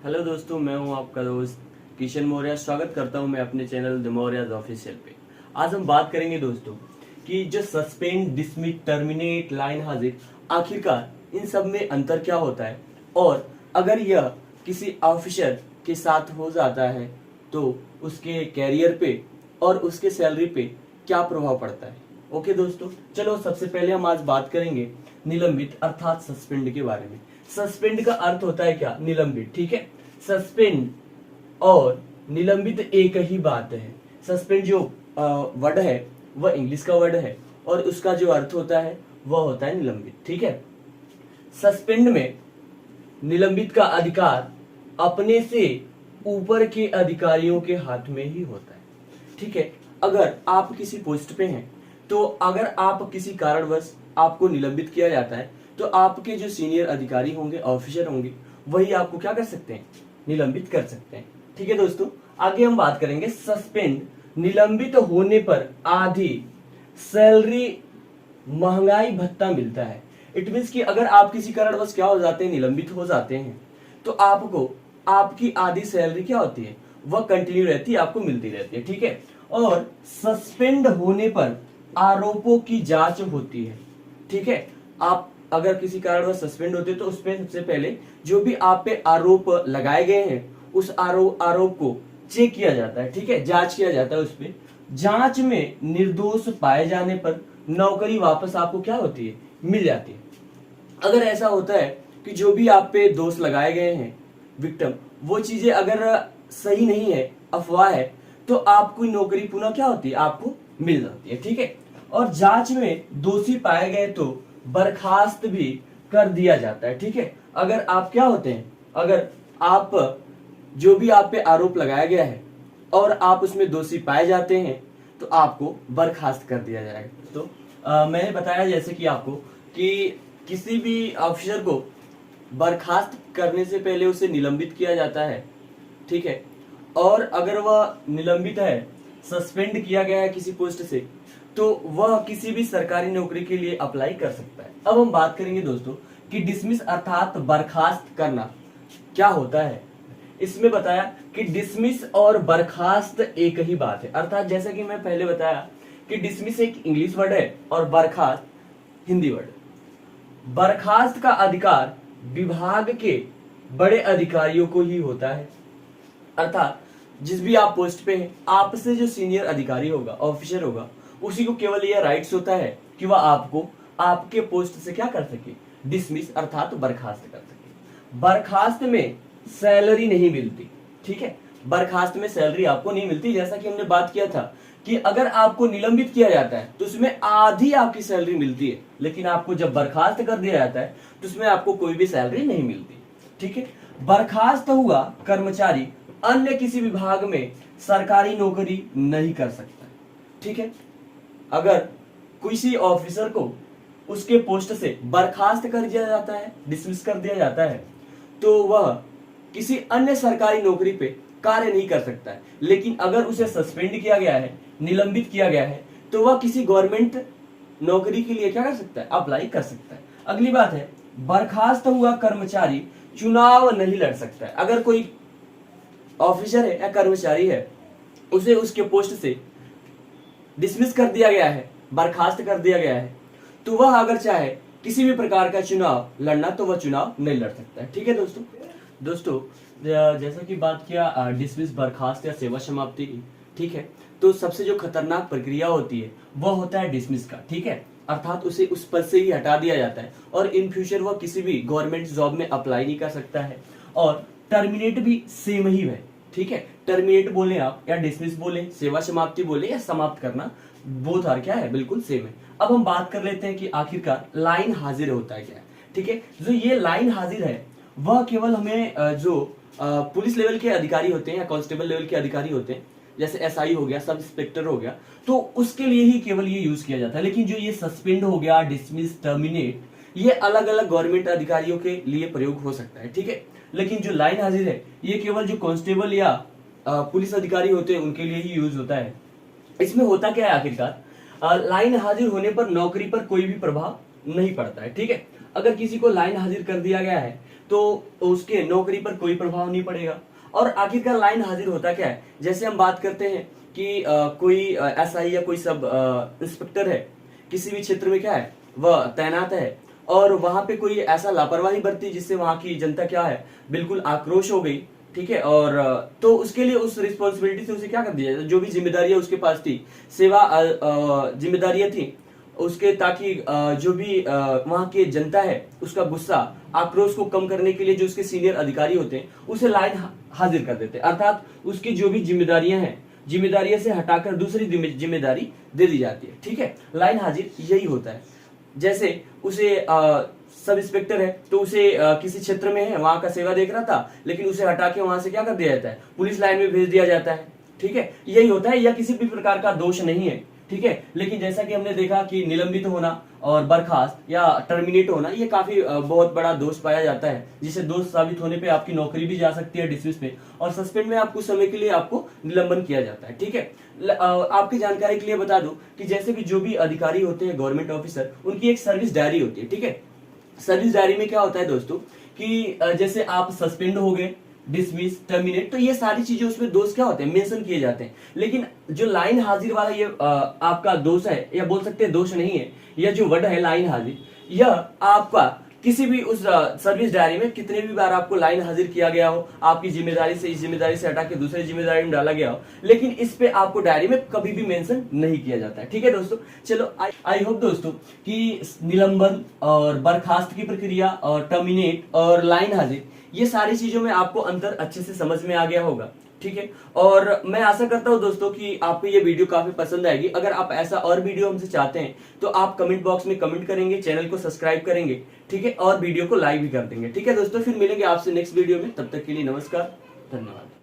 Hello दोस्तों, मैं हूं आपका दोस्त किशन मौर्य। स्वागत करता हूं मैं अपने चैनल द मौर्याज ऑफिशियल पे। आज हम बात करेंगे दोस्तों कि जो सस्पेंड, डिसमिस, टर्मिनेट, लाइन हाजिर, आखिरकार इन सब में अंतर क्या होता है और अगर यह किसी ऑफिसर के साथ हो जाता है तो उसके कैरियर पे और उसके सैलरी पे क्या प्रभाव पड़ता है। ओके दोस्तों, चलो सबसे पहले हम आज बात करेंगे निलंबित अर्थात सस्पेंड के बारे में। सस्पेंड का अर्थ होता है क्या? निलंबित। ठीक है, सस्पेंड और निलंबित एक ही बात है। सस्पेंड जो वर्ड है वह इंग्लिश का वर्ड है और उसका जो अर्थ होता है वह होता है निलंबित। ठीक है, सस्पेंड में निलंबित का अधिकार अपने से ऊपर के अधिकारियों के हाथ में ही होता है। ठीक है, अगर आप किसी पोस्ट पे हैं तो अगर आप किसी कारणवश आपको निलंबित किया जाता है तो आपके जो सीनियर अधिकारी होंगे, ऑफिसर होंगे, वही आपको क्या कर सकते हैं? निलंबित कर सकते हैं। ठीक है दोस्तों, आगे हम बात करेंगे सस्पेंड। निलंबित होने पर आधी सैलरी महंगाई भत्ता मिलता है। इट मीन्स कि अगर आप किसी कारणवश क्या हो जाते हैं? निलंबित हो जाते हैं तो आपको आपकी आधी सैलरी क्या होती है? वह कंटिन्यू रहती है, आपको मिलती रहती है। ठीक है, और सस्पेंड होने पर आरोपों की जांच होती है। ठीक है, आप अगर किसी कारणवश सस्पेंड होते तो उस पे सबसे पहले जो भी आप पे आरोप लगाए गए हैं उस आरोप को चेक किया जाता है। ठीक है, जांच किया जाता है उस पे। जांच में निर्दोष पाए जाने पर नौकरी वापस आपको क्या होती है? मिल जाती है। अगर ऐसा होता है कि जो भी आप पे दोष लगाए गए हैं विक्टिम, वो चीजें अगर सही नहीं है, अफवाह है, तो आपकी नौकरी पुनः क्या होती है? आपको मिल जाती है। ठीक है, और जांच में दोषी पाए गए तो बर्खास्त भी कर दिया जाता है। ठीक है, अगर आप क्या होते हैं, अगर आप जो भी आप पे आरोप लगाया गया है और आप उसमें दोषी पाए जाते हैं तो आपको बर्खास्त कर दिया जाएगा। तो मैंने बताया जैसे कि आपको कि किसी भी ऑफिसर को बर्खास्त करने से पहले उसे निलंबित किया जाता है। ठीक है, और अगर वह निलंबित है, सस्पेंड किया गया है किसी पोस्ट से, तो वह किसी भी सरकारी नौकरी के लिए अप्लाई कर सकता है। अब हम बात करेंगे दोस्तों कि डिसमिस अर्थात बर्खास्त करना क्या होता है। इसमें बताया कि डिसमिस और बर्खास्त एक ही बात है। अर्थात जैसा कि मैं पहले बताया कि डिसमिस एक इंग्लिश वर्ड है और बर्खास्त हिंदी वर्ड है। बर्खास्त का अधिकार विभाग के बड़े अधिकारियों को ही होता है। अर्थात जिस भी आप पोस्ट पे हैं, आपसे जो सीनियर अधिकारी होगा, ऑफिसर होगा, उसी को केवल यह राइट्स होता है कि वह आपको आपके पोस्ट से क्या कर सके? डिसमिस अर्थात बर्खास्त कर सके। बर्खास्त में सैलरी नहीं मिलती। ठीक है, बर्खास्त में सैलरी आपको नहीं मिलती। जैसा कि हमने बात किया था कि अगर आपको निलंबित किया जाता है तो उसमें आधी आपकी सैलरी मिलती है, लेकिन आपको जब बर्खास्त कर दिया जाता है तो उसमें आपको कोई भी सैलरी नहीं मिलती। ठीक है, बर्खास्त हुआ कर्मचारी अन्य किसी विभाग में सरकारी नौकरी नहीं कर सकता। ठीक है, अगर किसी ऑफिसर को उसके पोस्ट से बर्खास्त कर दिया जाता है, डिसमिस कर दिया जाता है, तो वह किसी अन्य सरकारी नौकरी पे कार्य नहीं कर सकता है। लेकिन अगर उसे सस्पेंड किया गया है, निलंबित किया गया है, तो वह किसी गवर्नमेंट नौकरी के लिए क्या कर सकता है? अप्लाई कर सकता है। अगली बात है, बर्खास्त हुआ कर्मचारी चुनाव नहीं लड़ सकता है। अगर कोई ऑफिसर है या कर्मचारी है, उसे उसके पोस्ट से डिसमिस कर दिया गया है, बर्खास्त कर दिया गया है, तो वह अगर चाहे किसी भी प्रकार का चुनाव लड़ना तो वह चुनाव नहीं लड़ सकता है। ठीक है दोस्तों जैसा कि बात किया डिसमिस, बर्खास्त या सेवा समाप्ति की। ठीक है, तो सबसे जो खतरनाक प्रक्रिया होती है वह होता है डिसमिस का। ठीक है, अर्थात उसे उस पद से ही हटा दिया जाता है और इन फ्यूचर वह किसी भी गवर्नमेंट जॉब में अप्लाई नहीं कर सकता है। और टर्मिनेट भी सेम ही है। ठीक है, टर्मिनेट बोले आप या डिसमिस बोले, सेवा समाप्ति बोले या समाप्त करना, बोथ आर क्या है? बिल्कुल सेम है। अब हम बात कर लेते हैं कि आखिरकार लाइन हाजिर होता है क्या। ठीक है, जो ये लाइन हाजिर है वह केवल हमें जो पुलिस लेवल के अधिकारी होते हैं या कांस्टेबल लेवल के अधिकारी होते हैं, जैसे एसआई हो गया, सब इंस्पेक्टर हो गया, तो उसके लिए ही केवल ये यूज किया जाता है। लेकिन जो ये सस्पेंड हो गया, डिसमिस, टर्मिनेट, ये अलग अलग गवर्नमेंट अधिकारियों के लिए प्रयोग हो सकता है। ठीक है, लेकिन जो लाइन हाजिर है ये केवल जो कांस्टेबल या पुलिस अधिकारी होते हैं उनके लिए ही यूज होता है। इसमें होता क्या है आखिरकार? लाइन हाजिर होने पर नौकरी पर कोई भी प्रभाव नहीं पड़ता है। ठीक है, अगर किसी को लाइन हाजिर कर दिया गया है तो उसके नौकरी पर कोई प्रभाव नहीं पड़ेगा। और आखिरकार लाइन हाजिर होता क्या है, जैसे हम बात करते हैं कि कोई एसआई या कोई सब इंस्पेक्टर है, किसी भी क्षेत्र में क्या है वह तैनात है, और वहां पे कोई ऐसा लापरवाही बरती जिससे वहां की जनता क्या है बिल्कुल आक्रोश हो गई, ठीक है, और तो उसके लिए उस रिस्पॉन्सिबिलिटी से उसे क्या कर दिया जाए, जो भी जिम्मेदारियां उसके पास थी, सेवा जिम्मेदारियां थी उसके, ताकि जो भी वहां की जनता है उसका गुस्सा आक्रोश को कम करने के लिए जो उसके सीनियर अधिकारी होते हैं उसे लाइन हाजिर कर देते हैं, अर्थात उसकी जो भी जिम्मेदारियां हैं जिम्मेदारियां से हटाकर दूसरी जिम्मेदारी दे दी जाती है, ठीक है। लाइन हाजिर यही होता है। जैसे उसे सब इंस्पेक्टर है तो उसे किसी क्षेत्र में है, वहां का सेवा देख रहा था, लेकिन उसे हटा के वहां से क्या कर दिया जाता है, पुलिस लाइन में भेज दिया जाता है, ठीक है, यही होता है। या किसी भी प्रकार का दोष नहीं है, ठीक है, लेकिन जैसा कि हमने देखा कि निलंबित होना और बर्खास्त या टर्मिनेट होना ये काफी बहुत बड़ा दोष पाया जाता है, जिसे दोष साबित होने पे आपकी नौकरी भी जा सकती है डिसमिस में, और सस्पेंड में आप कुछ समय के लिए आपको निलंबन किया जाता है, ठीक है। आपकी जानकारी के लिए बता दूं कि जैसे भी जो भी अधिकारी होते हैं गवर्नमेंट ऑफिसर, उनकी एक सर्विस डायरी होती है, ठीक है। सर्विस डायरी में क्या होता है दोस्तों कि जैसे आप सस्पेंड हो गए, डिसमिस, टर्मिनेट, तो ये सारी चीजें उसमें दोष क्या होते हैं मेंशन किए जाते हैं। लेकिन जो लाइन हाजिर वाला ये आपका दोष है, या बोल सकते हैं दोष नहीं है, यह जो वर्ड है लाइन हाजिर, यह आपका किसी भी उस सर्विस डायरी में कितने भी बार आपको लाइन हाजिर किया गया हो, आपकी जिम्मेदारी से इस जिम्मेदारी से हटा के दूसरी जिम्मेदारी में डाला गया हो, लेकिन इस पे आपको डायरी में कभी भी मेंशन नहीं किया जाता है, ठीक है दोस्तों। चलो आई होप दोस्तों कि निलंबन और बर्खास्त की प्रक्रिया और टर्मिनेट और लाइन हाजिर ये सारी चीजों में आपको अंतर अच्छे से समझ में आ गया होगा, ठीक है। और मैं आशा करता हूं दोस्तों कि आपको ये वीडियो काफी पसंद आएगी। अगर आप ऐसा और वीडियो हमसे चाहते हैं तो आप कमेंट बॉक्स में कमेंट करेंगे, चैनल को सब्सक्राइब करेंगे, ठीक है, और वीडियो को लाइक भी कर देंगे, ठीक है दोस्तों। फिर मिलेंगे आपसे नेक्स्ट वीडियो में, तब तक के लिए नमस्कार, धन्यवाद।